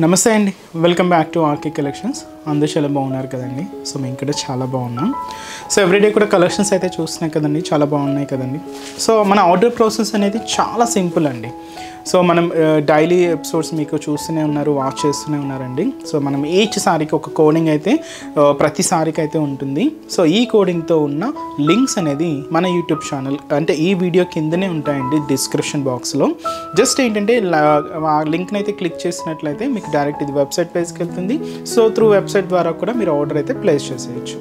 నమస్తే అండి, welcome back to RK collections. అందరూ చాలా బాగున్నారు కదండి. సో మేము ఇక్కడ చాలా బాగున్నాం. సో ఎవ్రీడే కూడా కలెక్షన్స్ అయితే చూస్తున్నాం కదండి, చాలా బాగున్నాయి కదండి. సో మన ఆర్డర్ ప్రాసెస్ అనేది చాలా సింపుల్ అండి. సో మనం డైలీ ఎపిసోడ్స్ మీకు చూస్తూనే ఉన్నారు, వాచ్ చేస్తూనే ఉన్నారండి. సో మనం ఈచ్ సారీకి ఒక కోడింగ్ అయితే ప్రతి సారీకి అయితే ఉంటుంది. సో ఈ కోడింగ్తో ఉన్న లింక్స్ అనేది మన యూట్యూబ్ ఛానల్ అంటే ఈ వీడియో కిందనే ఉంటాయండి డిస్క్రిప్షన్ బాక్స్లో. జస్ట్ ఏంటంటే ఆ లింక్ని అయితే క్లిక్ చేసినట్లయితే మీకు డైరెక్ట్ ఇది వెబ్సైట్ పేజ్కి వెళ్తుంది. సో త్రూ వెబ్సైట్ ద్వారా కూడా మీరు ఆర్డర్ అయితే ప్లేస్ చేసేయచ్చు.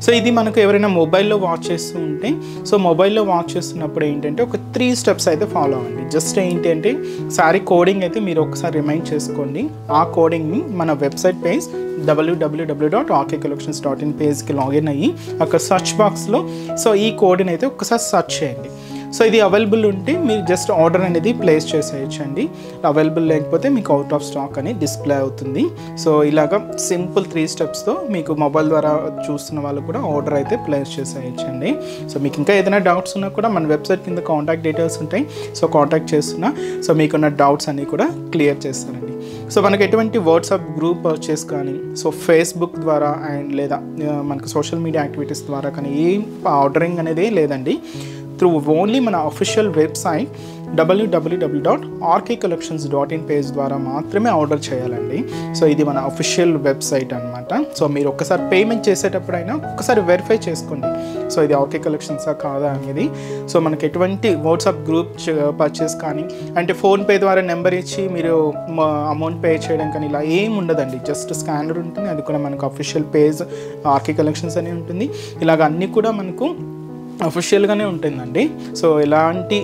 సో ఇది మనకు ఎవరైనా మొబైల్లో వాచ్ చేస్తూ ఉంటే, సో మొబైల్లో వాచ్ చేస్తున్నప్పుడు ఏంటంటే ఒక 3 స్టెప్స్ అయితే ఫాలో అవ్వండి. జస్ట్ ఏంటంటే సారీ కోడింగ్ అయితే మీరు ఒకసారి రిమైండ్ చేసుకోండి. ఆ కోడింగ్ని మన వెబ్సైట్ పేజ్ www.rkcollections.in పేజ్కి లాగిన్ అయ్యి అక్కడ సర్చ్ బాక్స్లో సో ఈ కోడ్ని అయితే ఒకసారి సర్చ్ చేయండి. సో ఇది అవైలబుల్ ఉంటే మీరు జస్ట్ ఆర్డర్ అనేది ప్లేస్ చేసేయచ్చండి. అవైలబుల్ లేకపోతే మీకు అవుట్ ఆఫ్ స్టాక్ అని డిస్ప్లే అవుతుంది. సో ఇలాగ సింపుల్ 3 స్టెప్స్తో మీకు మొబైల్ ద్వారా చూస్తున్న వాళ్ళు కూడా ఆర్డర్ అయితే ప్లేస్ చేసేయచ్చండి. సో మీకు ఇంకా ఏదైనా డౌట్స్ ఉన్నా కూడా మన వెబ్సైట్ కింద కాంటాక్ట్ డీటెయిల్స్ ఉంటాయి. సో కాంటాక్ట్ చేస్తున్నా సో మీకున్న డౌట్స్ అన్నీ కూడా క్లియర్ చేస్తానండి. సో మనకు ఎటువంటి వాట్సాప్ గ్రూప్ పర్చేస్ కానీ, సో ఫేస్బుక్ ద్వారా అండ్ లేదా మనకు సోషల్ మీడియా యాక్టివిటీస్ ద్వారా కానీ ఏం ఆర్డరింగ్ అనేది లేదండి. త్రూ ఓన్లీ మన అఫీషియల్ వెబ్సైట్ www.rkcollections.in పేజ్ ద్వారా మాత్రమే ఆర్డర్ చేయాలండి. సో ఇది మన అఫీషియల్ వెబ్సైట్ అనమాట. సో మీరు ఒక్కసారి పేమెంట్ చేసేటప్పుడైనా ఒక్కసారి వెరిఫై చేసుకోండి, సో ఇది ఆర్కే కలెక్షన్సా కాదా అనేది. సో మనకి ఎటువంటి వాట్సాప్ గ్రూప్ పర్చేస్ కానీ అంటే ఫోన్పే ద్వారా నెంబర్ ఇచ్చి మీరు అమౌంట్ పే చేయడం కానీ ఇలా ఏం ఉండదండి. జస్ట్ స్కానర్ ఉంటుంది, అది కూడా మనకు అఫీషియల్ పేజ్ ఆర్కే కలెక్షన్స్ అని ఉంటుంది. ఇలాగ అన్నీ కూడా మనకు అఫీషియల్గానే ఉంటుందండి. సో ఎలాంటి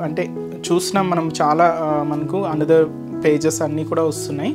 అంటే చూసినాం మనం చాలా మనకు అనదర్ పేజెస్ అన్నీ కూడా వస్తున్నాయి.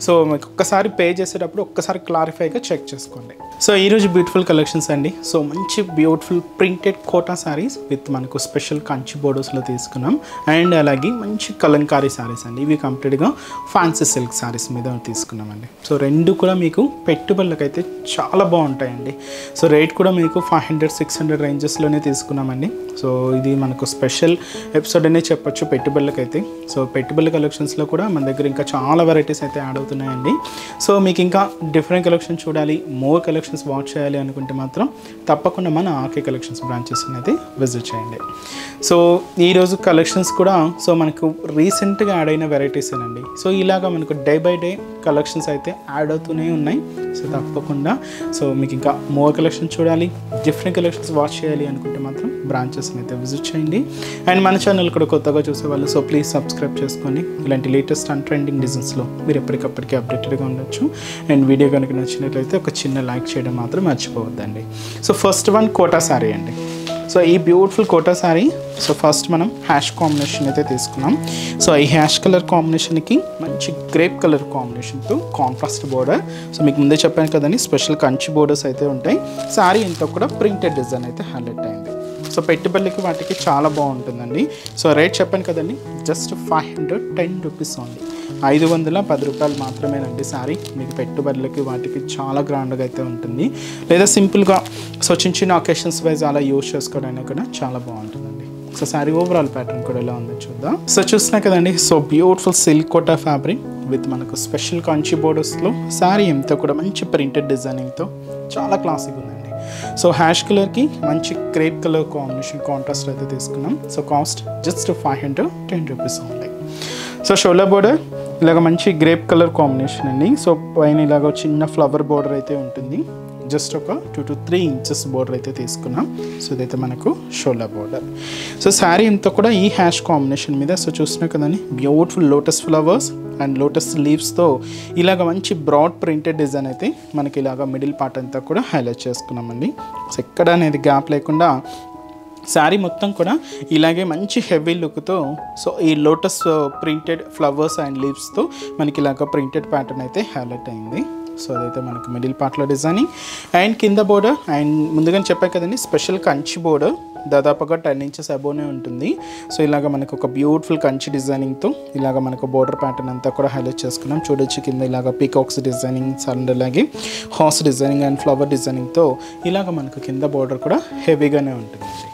సో మీకు ఒక్కసారి పే చేసేటప్పుడు ఒక్కసారి క్లారిఫైగా చెక్ చేసుకోండి. సో ఈరోజు బ్యూటిఫుల్ కలెక్షన్స్ అండి. సో మంచి beautiful printed Kota saris with మనకు స్పెషల్ కంచి బోర్డర్స్లో తీసుకున్నాం. అండ్ అలాగే మంచి కలంకారీ శారీస్ అండి. ఇవి కంప్లీట్గా ఫ్యాన్సీ సిల్క్ శారీస్ మీద తీసుకున్నామండి. సో రెండు కూడా మీకు పెట్టుబడులకైతే చాలా బాగుంటాయండి. సో రేట్ కూడా మీకు 500-600 రేంజెస్లోనే తీసుకున్నామండి. సో ఇది మనకు స్పెషల్ ఎపిసోడ్ అనే చెప్పొచ్చు పెట్టుబడులకైతే. సో పెట్టుబడుల కలెక్షన్స్లో కూడా మన దగ్గర ఇంకా చాలా వెరైటీస్ అయితే యాడ్ అవుతున్నాయండి. సో మీకు ఇంకా డిఫరెంట్ కలెక్షన్ చూడాలి, మోర్ కలెక్షన్స్ వాచ్ చేయాలి అనుకుంటే మాత్రం తప్పకుండా మన ఆర్కే కలెక్షన్స్ బ్రాంచెస్ అయితే విజిట్ చేయండి. సో ఈరోజు కలెక్షన్స్ కూడా సో మనకు రీసెంట్గా యాడ్ అయిన వెరైటీస్ అండి. సో ఇలాగా మనకు డే బై డే కలెక్షన్స్ అయితే యాడ్ అవుతూనే ఉన్నాయి. సో తప్పకుండా సో మీకు ఇంకా మోర్ కలెక్షన్ చూడాలి, డిఫరెంట్ కలెక్షన్స్ వాచ్ చేయాలి అనుకుంటే మాత్రం బ్రాంచెస్ అయితే విజిట్ చేయండి. అండ్ మన ఛానల్ కూడా కొత్తగా చూసేవాళ్ళు సో ప్లీజ్ సబ్స్క్రైబ్ చేసుకోండి. ఇలాంటి లేటెస్ట్ అండ్ ట్రెండింగ్ డిజైన్స్లో మీరు ఎప్పటికప్పటికీ అప్డేటెడ్గా ఉండొచ్చు. అండ్ వీడియో కనుక నచ్చినట్లయితే ఒక చిన్న లైక్ చేయడం మాత్రం మర్చిపోవద్దండి. So first one Kota sari అండి. సో ఈ beautiful Kota sari so first మనం హ్యాష్ కాంబినేషన్ అయితే తీసుకున్నాం. సో ఈ హ్యాష్ కలర్ కాంబినేషన్కి మంచి గ్రేప్ కలర్ కాంబినేషన్తో కాంట్రాస్ట్ బోర్డర్. సో మీకు ముందే చెప్పాను కదండి, స్పెషల్ కంచి బోర్డర్స్ అయితే ఉంటాయి. శారీ ఇంత కూడా ప్రింటెడ్ డిజైన్ అయితే హైలైట్ అయింది. సో పెట్టుబడులకి వాటికి చాలా బాగుంటుందండి. సో రేట్ చెప్పాను కదండి, జస్ట్ 510 రూపీస్ ఓన్లీ. 510 రూపాయలు మాత్రమేనండి శారీ. మీకు పెట్టుబడులకి వాటికి చాలా గ్రాండ్గా అయితే ఉంటుంది. లేదా సింపుల్గా సో చిన్న చిన్న ఒకేషన్స్ వైజ్ అలా యూజ్ చేసుకోవడానికి కూడా చాలా బాగుంటుందండి. సో శారీ ఓవరాల్ ప్యాటర్న్ కూడా ఎలా ఉందో చూద్దాం. సో చూస్తున్నా కదండి, so beautiful silk Kota fabric with మనకు స్పెషల్ కంచి బోర్డర్స్లో శారీ ఎంతో కూడా మంచి ప్రింటెడ్ డిజైనింగ్తో చాలా క్లాసిక్ ఉందండి. సో హ్యాష్ కలర్కి మంచి క్రేప్ కలర్ కాంబినేషన్ కాంట్రాస్ట్ అయితే తీసుకున్నాం. So cost just 510 rupees only. So shoulder border ఇలాగ మంచి గ్రేప్ కలర్ కాంబినేషన్ అండి. సో పైన ఇలాగ చిన్న ఫ్లవర్ బోర్డర్ అయితే ఉంటుంది. జస్ట్ ఒక 2 to 3 ఇంచెస్ బోర్డర్ అయితే తీసుకున్నాం. సో ఇదైతే మనకు షోల్డర్ బోర్డర్. సో శారీ అంతా కూడా ఈ హ్యాష్ కాంబినేషన్ మీద సో చూస్తున్నా కదండి, beautiful lotus flowers and lotus లీవ్స్తో ఇలాగ మంచి బ్రాడ్ ప్రింటెడ్ డిజైన్ అయితే మనకి ఇలాగ మిడిల్ పార్ట్ అంతా కూడా హైలైట్ చేసుకున్నామండి. సో ఎక్కడ అనేది గ్యాప్ లేకుండా శారీ మొత్తం కూడా ఇలాగే మంచి హెవీ లుక్తో సో ఈ లోటస్ ప్రింటెడ్ ఫ్లవర్స్ అండ్ లీవ్స్తో మనకి ఇలాగ ప్రింటెడ్ ప్యాటర్న్ అయితే హైలైట్ అయింది. సో అదైతే మనకు మిడిల్ పార్ట్లో డిజైనింగ్ అండ్ కింద బోర్డర్. అండ్ ముందుగానే చెప్పాను కదండి, స్పెషల్ కంచి బోర్డర్ దాదాపుగా 10 ఇంచెస్ అబోనే ఉంటుంది. సో ఇలాగ మనకు ఒక బ్యూటిఫుల్ కంచి డిజైనింగ్తో ఇలాగ మనకు బోర్డర్ ప్యాటర్న్ అంతా కూడా హైలైట్ చేసుకున్నాం. చూడొచ్చు కింద ఇలాగ పీకాక్స్ డిజైనింగ్ అండ్ అలాగే హార్స్ డిజైనింగ్ అండ్ ఫ్లవర్ డిజైనింగ్తో ఇలాగ మనకు కింద బోర్డర్ కూడా హెవీగానే ఉంటుందండి.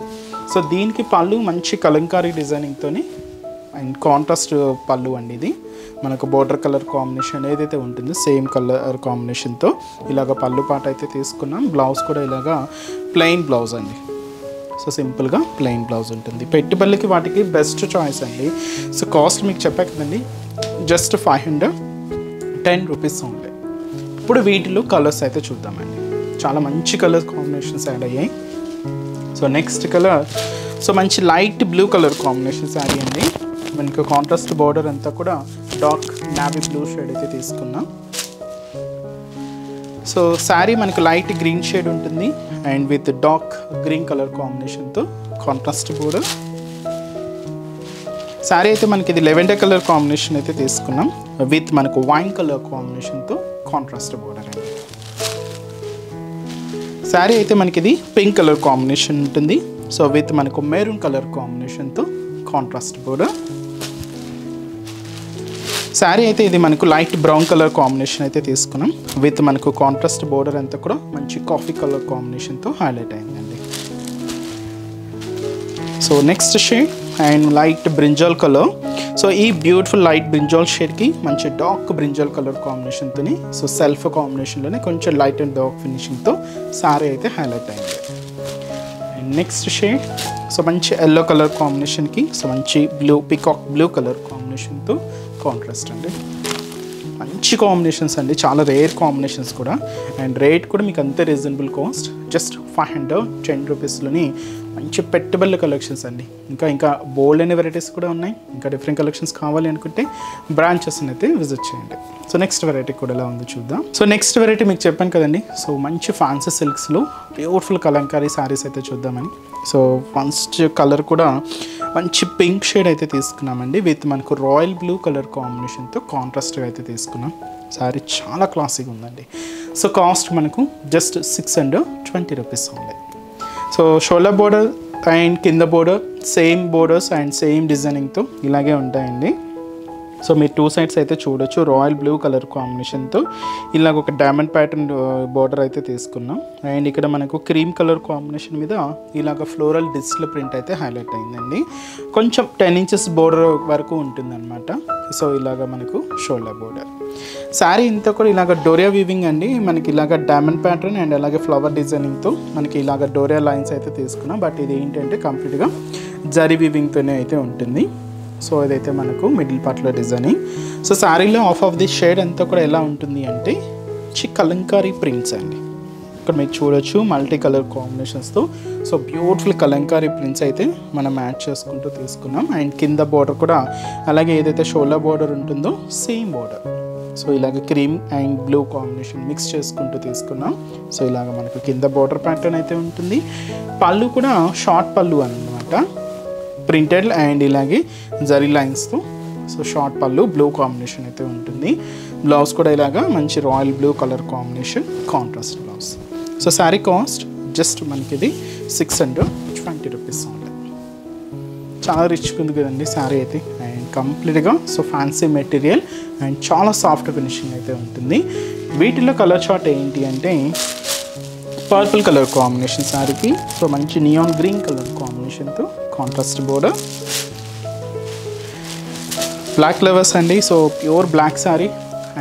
సో దీనికి పళ్ళు మంచి కలంకారీ డిజైనింగ్తోని అండ్ కాంట్రాస్ట్ పళ్ళు అండి ఇది. మనకు బోర్డర్ కలర్ కాంబినేషన్ ఏదైతే ఉంటుందో సేమ్ కలర్ కాంబినేషన్తో ఇలాగ పళ్ళు పాట అయితే తీసుకున్నాం. బ్లౌజ్ కూడా ఇలాగా ప్లెయిన్ బ్లౌజ్ అండి. సో సింపుల్గా ప్లెయిన్ బ్లౌజ్ ఉంటుంది. పెట్టుబడులకి వాటికి బెస్ట్ చాయిస్ అండి. సో కాస్ట్ మీకు చెప్పా కదండి, జస్ట్ 510 రూపీస్ ఉంటాయి. ఇప్పుడు వీటిలో కలర్స్ అయితే చూద్దామండి. చాలా మంచి కలర్ కాంబినేషన్స్ యాడ్ అయ్యాయి. సో నెక్స్ట్ కలర్ సో మంచి light blue colour combinations add అయ్యండి. మనకి కాంట్రాస్ట్ బార్డర్ అంతా కూడా డార్క్ నావీ బ్లూ షేడ్ అయితే తీసుకున్నాం. సో శారీ మనకు లైట్ గ్రీన్ షేడ్ ఉంటుంది and with dark green colour కాంబినేషన్తో కాంట్రాస్ట్ బోర్డర్. శారీ అయితే మనకి ఇది లెవెండర్ కలర్ కాంబినేషన్ అయితే తీసుకున్నాం విత్ మనకు వైన్ కలర్ కాంబినేషన్తో కాంట్రాస్ట్ బోర్డర్ అండి. శారీ అయితే మనకి ఇది పింక్ కలర్ కాంబినేషన్ ఉంటుంది. సో విత్ మనకు మెరూన్ కలర్ కాంబినేషన్తో కాంట్రాస్ట్ బోర్డర్. శారీ అయితే ఇది మనకు లైట్ బ్రౌన్ కలర్ కాంబినేషన్ అయితే తీసుకున్నాం విత్ మనకు కాంట్రాస్ట్ బోర్డర్ అంతా కూడా మంచి కాఫీ కలర్ కాంబినేషన్తో హైలైట్ అయిందండి. So next shade and light brinjal colour. So ఈ బ్యూటిఫుల్ లైట్ బ్రింజాల్ షేడ్కి మంచి డార్క్ బ్రింజాల్ కలర్ కాంబినేషన్తో సో సెల్ఫ్ కాంబినేషన్లోనే కొంచెం లైట్ అండ్ డార్క్ ఫినిషింగ్తో శారీ అయితే హైలైట్ అయింది. అండ్ నెక్స్ట్ షేడ్ సో మంచి ఎల్లో కలర్ కాంబినేషన్కి సో మంచి బ్లూ పికాక్ బ్లూ కలర్ కాంబినేషన్తో కాంట్రాస్ట్ అండి. మంచి కాంబినేషన్స్ అండి, చాలా రేర్ కాంబినేషన్స్ కూడా. అండ్ రేట్ కూడా మీకు అంతే రీజనబుల్ కాస్ట్, జస్ట్ 510 రూపీస్లోని మంచి పెట్టుబడుల కలెక్షన్స్ అండి. ఇంకా బోల్డ్ అనే వెరైటీస్ కూడా ఉన్నాయి. ఇంకా డిఫరెంట్ కలెక్షన్స్ కావాలి అనుకుంటే బ్రాంచెస్ని అయితే విజిట్ చేయండి. సో నెక్స్ట్ వెరైటీ కూడా ఎలా ఉందో చూద్దాం. సో నెక్స్ట్ వెరైటీ మీకు చెప్పాను కదండి, సో మంచి ఫ్యాన్సీ సిల్క్స్లో బ్యూటిఫుల్ కలంకారీ శారీస్ అయితే చూద్దామని. సో ఫస్ట్ కలర్ కూడా మంచి పింక్ షేడ్ అయితే తీసుకున్నామండి విత్ మనకు రాయల్ బ్లూ కలర్ కాంబినేషన్తో కాంట్రాస్ట్గా అయితే తీసుకున్నాం. శారీ చాలా క్లాసీగా ఉందండి. సో కాస్ట్ మనకు జస్ట్ 620 రూపీస్ ఉంది. సో షోల్డర్ బోర్డర్ అండ్ కింద border same borders and same డిజైనింగ్తో ఇలాగే ఉంటాయండి. సో మీరు 2 సైడ్స్ అయితే చూడొచ్చు. రాయల్ బ్లూ కలర్ కాంబినేషన్తో ఇలాగ ఒక డైమండ్ ప్యాటర్న్ బోర్డర్ అయితే తీసుకున్నాం. అండ్ ఇక్కడ మనకు క్రీమ్ కలర్ కాంబినేషన్ మీద ఇలాగ ఫ్లోరల్ డిజిటల్ ప్రింట్ అయితే హైలైట్ అయిందండి. కొంచెం 10 ఇంచెస్ బోర్డర్ వరకు ఉంటుందన్నమాట. సో ఇలాగ మనకు షోల్డర్ బోర్డర్. శారీ ఇంతా కూడా ఇలాగ డోరియా వీవింగ్ అండి. మనకి ఇలాగ డైమండ్ ప్యాటర్న్ అండ్ అలాగే ఫ్లవర్ డిజైనింగ్తో మనకి ఇలాగ డోరియా లైన్స్ అయితే తీసుకున్నాం. బట్ ఇది ఏంటంటే కంప్లీట్గా జరీ వీవింగ్తోనే అయితే ఉంటుంది. సో ఇదైతే మనకు మిడిల్ పార్ట్లో డిజైనింగ్. సో శారీలో ఆఫ్ ది షేడ్ అంతా కూడా ఎలా ఉంటుంది అంటే కలంకారీ ప్రింట్స్ అండి. ఇక్కడ మీరు చూడొచ్చు మల్టీ కలర్ కాంబినేషన్స్తో. సో బ్యూటిఫుల్ కలంకారీ ప్రింట్స్ అయితే మనం యాడ్ చేసుకుంటూ తీసుకున్నాం. అండ్ కింద బోర్డర్ కూడా అలాగే ఏదైతే షోల్డర్ బోర్డర్ ఉంటుందో సేమ్ బోర్డర్. సో ఇలాగ cream and blue combination mix చేసుకుంటూ తీసుకున్నాం. సో ఇలాగ మనకు కింద బోర్డర్ ప్యాటర్న్ అయితే ఉంటుంది. పళ్ళు కూడా షార్ట్ పళ్ళు అన్నమాట, ప్రింటెడ్ అండ్ ఇలాగే జరీ లైన్స్తో. సో షార్ట్ పళ్ళు బ్లూ కాంబినేషన్ అయితే ఉంటుంది. బ్లౌజ్ కూడా ఇలాగా మంచి royal blue colour combination contrast blouse. So sari cost just మనకి ఇది 620 రూపీస్ ఉంది. చాలా రిచ్గా ఉంది కదండి శారీ అయితే. అండ్ కంప్లీట్గా సో ఫ్యాన్సీ మెటీరియల్ అండ్ చాలా సాఫ్ట్ ఫినిషింగ్ అయితే ఉంటుంది. వీటిలో కలర్ చార్ట్ ఏంటి అంటే పర్పుల్ కలర్ కాంబినేషన్ శారీకి సో మంచి నియాన్ గ్రీన్ కలర్ కాంబినేషన్తో కాంట్రాస్ట్ బోర్డర్. బ్లాక్ ఫ్లవర్స్ అండి. So pure black sari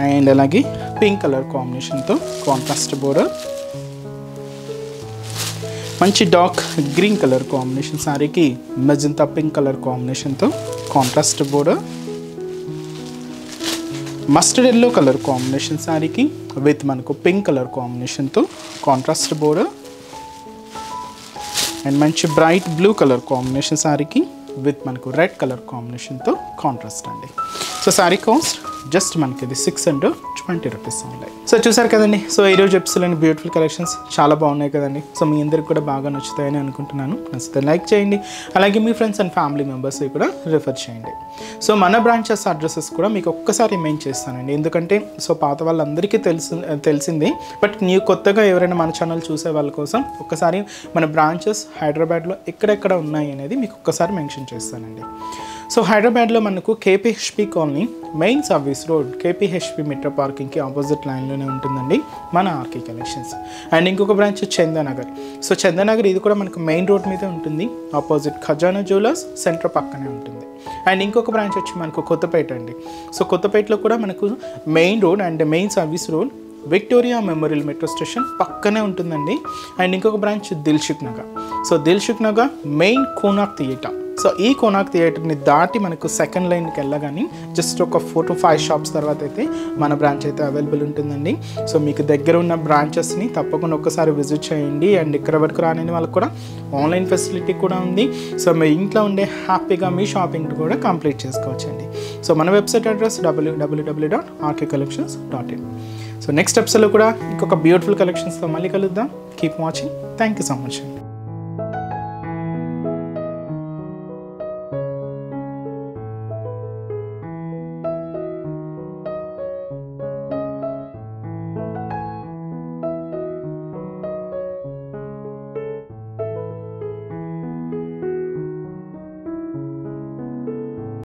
and అలాగే పింక్ కలర్ కాంబినేషన్తో కాంట్రాస్ట్ బోర్డర్. మంచి డార్క్ గ్రీన్ కలర్ కాంబినేషన్ శారీకి మెజంతా పింక్ కలర్ కాంబినేషన్తో contrast border. Mustard yellow colour combination శారీకి విత్ మనకు పింక్ కలర్ కాంబినేషన్తో కాంట్రాస్ట్ బోర్డర్. అండ్ మంచి బ్రైట్ బ్లూ కలర్ కాంబినేషన్ శారీకి విత్ మనకు రెడ్ కలర్ కాంబినేషన్తో కాంట్రాస్ట్ అండి. సో శారీ కాస్ట్ జస్ట్ మనకి ఇది 620 రూపీస్ ఉన్నాయి. సో చూసారు కదండి. సో ఈరోజు ఎపిసోడ్లోని బ్యూటిఫుల్ కలెక్షన్స్ చాలా బాగున్నాయి కదండి. సో మీ అందరికి కూడా బాగా నచ్చుతాయని అనుకుంటున్నాను. నచ్చితే లైక్ చేయండి, అలాగే మీ ఫ్రెండ్స్ అండ్ ఫ్యామిలీ మెంబర్స్కి కూడా రిఫర్ చేయండి. సో మన బ్రాంచెస్ అడ్రసెస్ కూడా మీకు ఒక్కసారి రిమైండ్ చేస్తానండి, ఎందుకంటే సో పాత వాళ్ళందరికీ తెలిసింది. బట్ కొత్తగా ఎవరైనా మన ఛానల్ చూసే వాళ్ళ కోసం ఒక్కసారి మన బ్రాంచెస్ హైదరాబాద్లో ఎక్కడెక్కడ ఉన్నాయి అనేది మీకు ఒక్కసారి మెన్షన్ చేస్తానండి. సో హైదరాబాద్లో మనకు KPHB colony main service road KPHB metro పార్కింగ్కి ఆపోజిట్ లైన్లోనే ఉంటుందండి మన ఆర్కే కలెక్షన్స్. అండ్ ఇంకొక బ్రాంచ్ చందానగర్. సో చందానగర్ ఇది కూడా మనకు మెయిన్ రోడ్ మీద ఉంటుంది, ఆపోజిట్ ఖజానా జ్యువెలర్స్ సెంటర్ పక్కనే ఉంటుంది. అండ్ ఇంకొక బ్రాంచ్ వచ్చి మనకు కొత్తపేట అండి. సో కొత్తపేటలో కూడా మనకు main road and main service road Victoria memorial metro station పక్కనే ఉంటుందండి. అండ్ ఇంకొక branch Dilsukh Nagar. So Dilsukh Nagar main Konark theatre. So ఈ కోనార్క్ థియేటర్ని దాటి మనకు సెకండ్ లైన్కి వెళ్ళగానే జస్ట్ ఒక 4 to 5 షాప్స్ తర్వాత అయితే మన బ్రాంచ్ అయితే అవైలబుల్ ఉంటుందండి. సో మీకు దగ్గర ఉన్న బ్రాంచెస్ని తప్పకుండా ఒక్కసారి విజిట్ చేయండి. అండ్ ఇక్కడ వరకు రాని వాళ్ళకి కూడా ఆన్లైన్ ఫెసిలిటీ కూడా ఉంది. సో మీ ఇంట్లో ఉండే హ్యాపీగా మీ షాపింగ్ కూడా కంప్లీట్ చేసుకోవచ్చండి. సో మన website address www.rkcollections.in. So next ఎపిసోడ్లో కూడా ఇంకొక బ్యూటిఫుల్ కలెక్షన్స్తో మళ్ళీ కలుద్దాం. Keep watching. Thank you so much అండి.